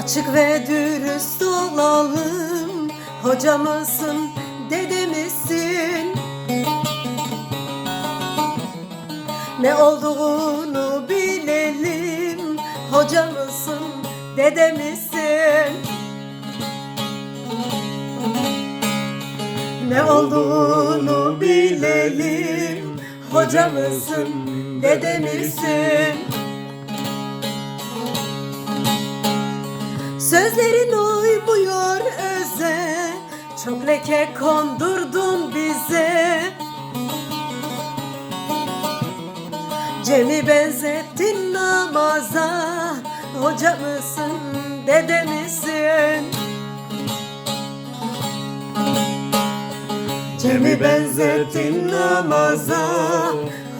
Açık ve dürüst olalım. Hoca mısın, dede misin? Ne olduğunu bilelim. Hoca mısın, dede misin? Ne olduğunu bilelim. Hoca mısın, dede misin? Sözlerin uymuyor öze, çok leke kondurdun bize. Cem'i benzettin namaza. Hoca mısın, dede misin? Cem'i benzettin namaza.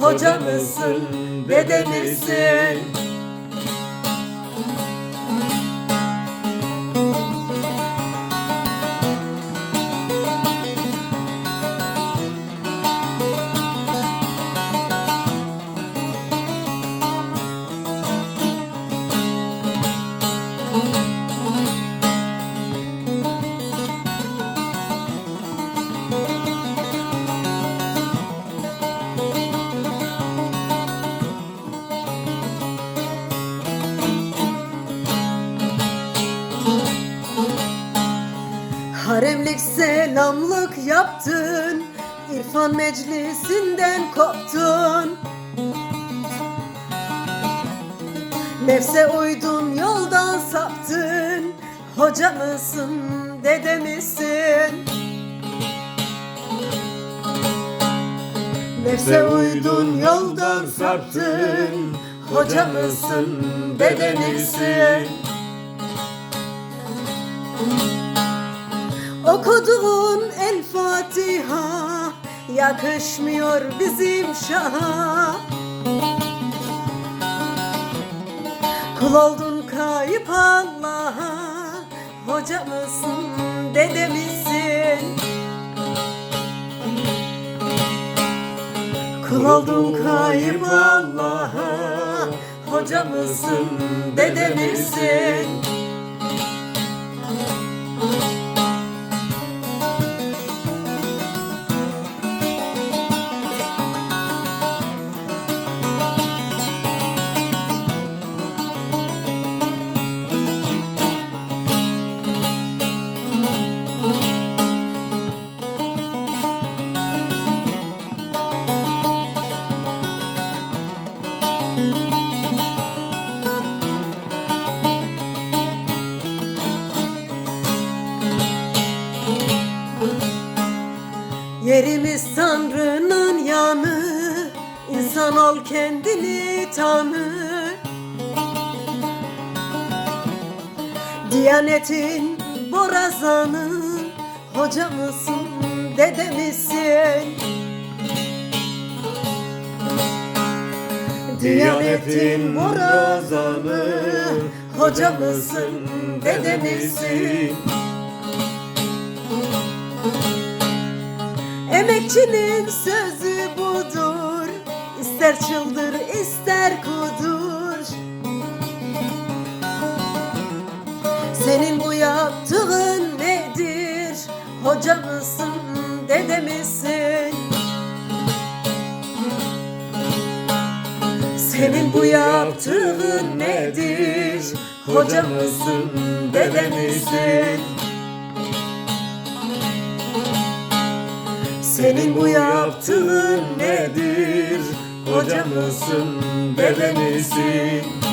Hoca mısın, dede misin? Haremlik selamlık yaptın, İrfan meclisinden koptun. Nefse uydun, yoldan saptın. Hoca mısın, dede misin? Nefse uydun, yoldan saptın. Hoca mısın, dede misin? Okuduğun El Fatiha yakışmıyor bizim şaha. Kul oldun kayıp Allah'a. Hoca mısın, dede misin? Kul oldun kayıp Allah'a. Hoca mısın, dede misin? Yerimiz Tanrı'nın yanı, İnsan ol kendini tanı. Diyanetin borazanı. Hoca mısın, dede misin? Diyanetin borazanı. Hoca mısın, dede misin? Emekçinin sözü budur, İster çıldır, ister kudur. Senin bu yaptığın nedir? Hoca mısın, dede misin? Senin bu yaptığın nedir? Hoca mısın, dede misin? Senin bu yaptığın nedir? Hoca mısın, dede misin?